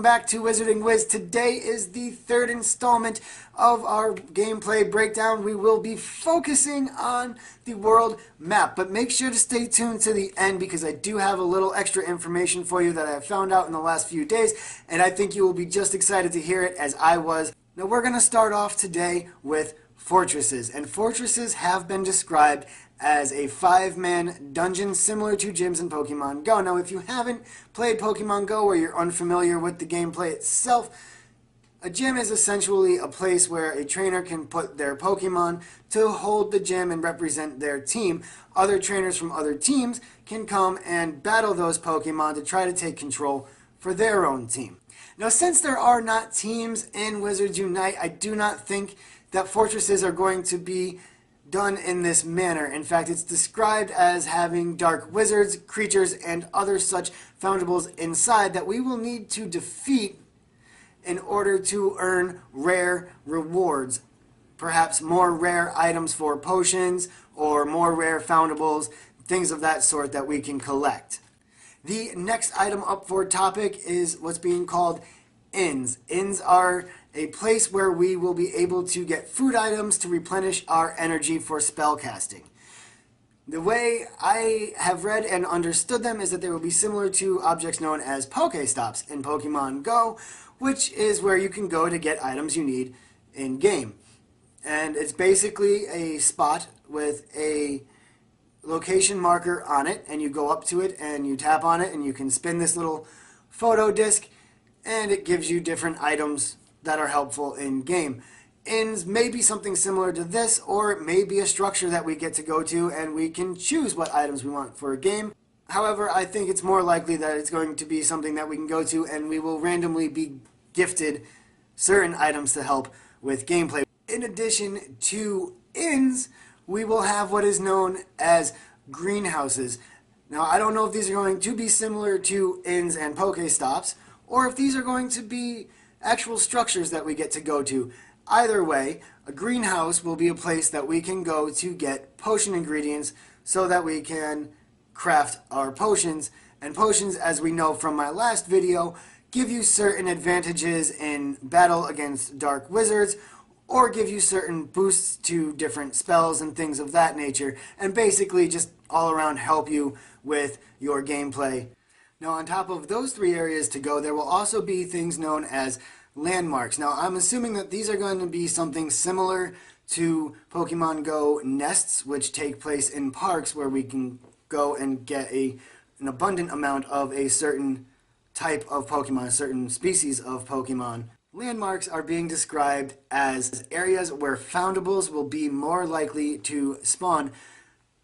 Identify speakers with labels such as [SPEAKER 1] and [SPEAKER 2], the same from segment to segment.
[SPEAKER 1] back to Wizarding Wiz. Today is the third installment of our gameplay breakdown. We will be focusing on the world map, but make sure to stay tuned to the end because I do have a little extra information for you that I have found out in the last few days, and I think you will be just excited to hear it as I was. Now we're going to start off today with fortresses, and fortresses have been described as a 5-man dungeon similar to gyms in Pokemon Go. Now, if you haven't played Pokemon Go or you're unfamiliar with the gameplay itself, a gym is essentially a place where a trainer can put their Pokemon to hold the gym and represent their team. Other trainers from other teams can come and battle those Pokemon to try to take control for their own team. Now, since there are not teams in Wizards Unite, I do not think that fortresses are going to be done in this manner. In fact, it's described as having dark wizards, creatures, and other such foundables inside that we will need to defeat in order to earn rare rewards. Perhaps more rare items for potions or more rare foundables, things of that sort that we can collect. The next item up for topic is what's being called inns. Inns are a place where we will be able to get food items to replenish our energy for spellcasting. The way I have read and understood them is that they will be similar to objects known as Pokestops in Pokemon Go, which is where you can go to get items you need in-game. And it's basically a spot with a location marker on it, and you go up to it and you tap on it and you can spin this little photo disc and it gives you different items that are helpful in game. Inns may be something similar to this, or it may be a structure that we get to go to and we can choose what items we want for a game. However, I think it's more likely that it's going to be something that we can go to and we will randomly be gifted certain items to help with gameplay. In addition to inns, we will have what is known as greenhouses. Now, I don't know if these are going to be similar to inns and Pokestops, or if these are going to be actual structures that we get to go to. Either way, a greenhouse will be a place that we can go to get potion ingredients so that we can craft our potions. And potions, as we know from my last video, give you certain advantages in battle against dark wizards, or give you certain boosts to different spells and things of that nature, and basically just all around help you with your gameplay. Now, on top of those three areas to go, there will also be things known as landmarks. Now, I'm assuming that these are going to be something similar to Pokemon Go nests, which take place in parks where we can go and get an abundant amount of a certain type of Pokemon, a certain species of Pokemon. Landmarks are being described as areas where foundables will be more likely to spawn.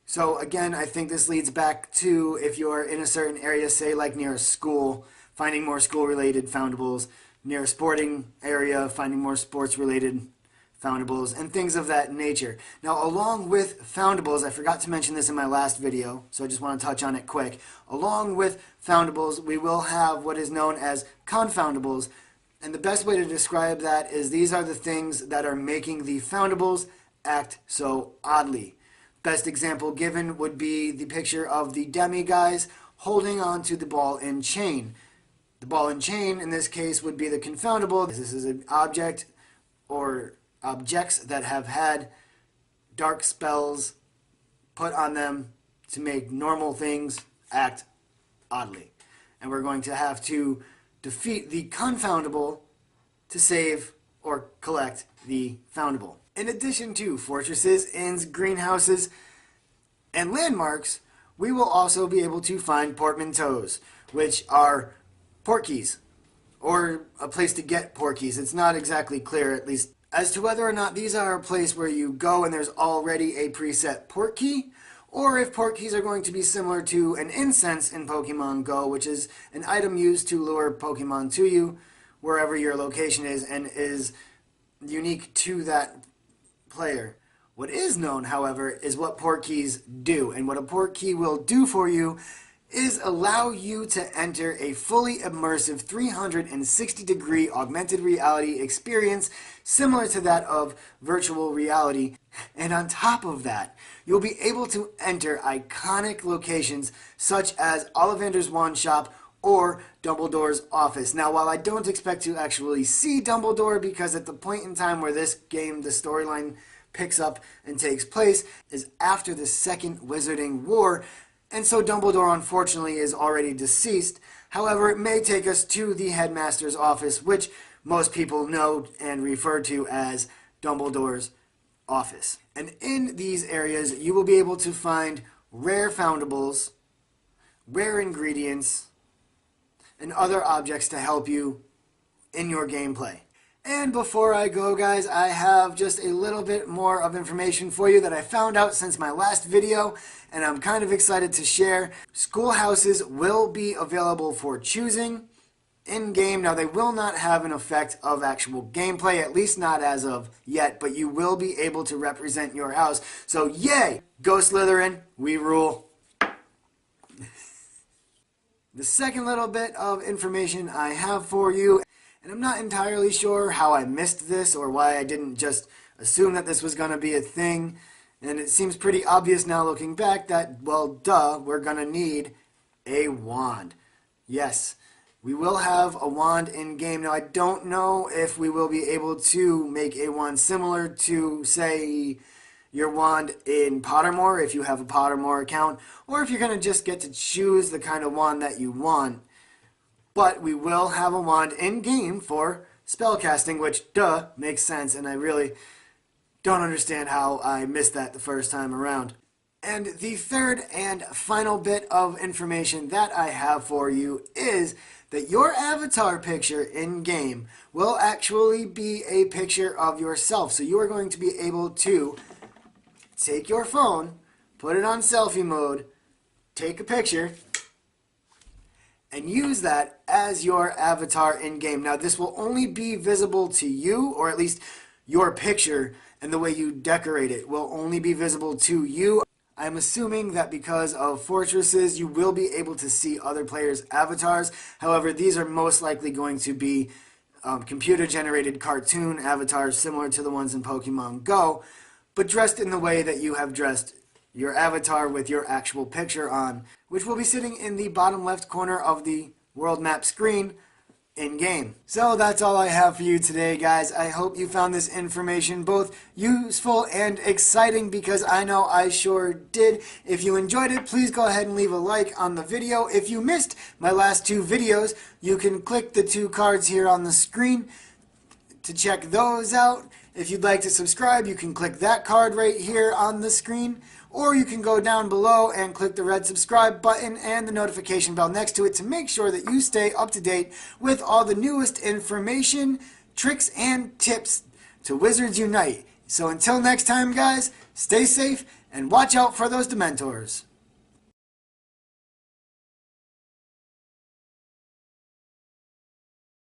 [SPEAKER 1] So again, I think this leads back to if you're in a certain area, say like near a school, finding more school-related foundables, near a sporting area, finding more sports-related foundables, and things of that nature. Now, along with foundables, I forgot to mention this in my last video, so I just want to touch on it quick. Along with foundables, we will have what is known as confoundables, and the best way to describe that is these are the things that are making the foundables act so oddly. Best example given would be the picture of the demi-guys holding on to the ball and chain. The ball and chain in this case would be the confoundable. This is an object or objects that have had dark spells put on them to make normal things act oddly. And we're going to have to defeat the confoundable to save or collect the foundable. In addition to fortresses, inns, greenhouses, and landmarks, we will also be able to find portmanteaus, which are port keys, or a place to get port keys. It's not exactly clear, at least, as to whether or not these are a place where you go and there's already a preset port key, or if port keys are going to be similar to an incense in Pokemon Go, which is an item used to lure Pokemon to you wherever your location is and is unique to that player. What is known, however, is what port keys do, and what a port key will do for you is allow you to enter a fully immersive 360-degree augmented reality experience similar to that of virtual reality. And on top of that, you'll be able to enter iconic locations such as Ollivander's Wand Shop or Dumbledore's office. Now, while I don't expect to actually see Dumbledore, because at the point in time where this game, the storyline picks up and takes place, is after the Second Wizarding War, and so Dumbledore unfortunately is already deceased. However, it may take us to the headmaster's office, which most people know and refer to as Dumbledore's office. And in these areas, you will be able to find rare foundables, rare ingredients, and other objects to help you in your gameplay. And before I go, guys, I have just a little bit more of information for you that I found out since my last video, and I'm kind of excited to share. Schoolhouses will be available for choosing in-game. Now, they will not have an effect of actual gameplay, at least not as of yet, but you will be able to represent your house. So, yay! Go Slytherin, we rule. The second little bit of information I have for you, and I'm not entirely sure how I missed this or why I didn't just assume that this was going to be a thing, and it seems pretty obvious now looking back that, well, duh, we're going to need a wand. Yes, we will have a wand in-game. Now, I don't know if we will be able to make a wand similar to, say, your wand in Pottermore, if you have a Pottermore account, or if you're going to just get to choose the kind of wand that you want. But we will have a wand in-game for spellcasting, which, duh, makes sense, and I really don't understand how I missed that the first time around. And the third and final bit of information that I have for you is that your avatar picture in-game will actually be a picture of yourself. So you are going to be able to take your phone, put it on selfie mode, take a picture, and use that as your avatar in-game. Now, this will only be visible to you, or at least your picture and the way you decorate it will only be visible to you. I'm assuming that because of fortresses, you will be able to see other players' avatars. However, these are most likely going to be computer-generated cartoon avatars similar to the ones in Pokemon Go, but dressed in the way that you have dressed your avatar with your actual picture on, which will be sitting in the bottom left corner of the world map screen in-game. So that's all I have for you today, guys. I hope you found this information both useful and exciting, because I know I sure did. If you enjoyed it, please go ahead and leave a like on the video. If you missed my last two videos, you can click the two cards here on the screen to check those out. If you'd like to subscribe, you can click that card right here on the screen, or you can go down below and click the red subscribe button and the notification bell next to it to make sure that you stay up to date with all the newest information, tricks, and tips to Wizards Unite. So until next time, guys, stay safe and watch out for those Dementors.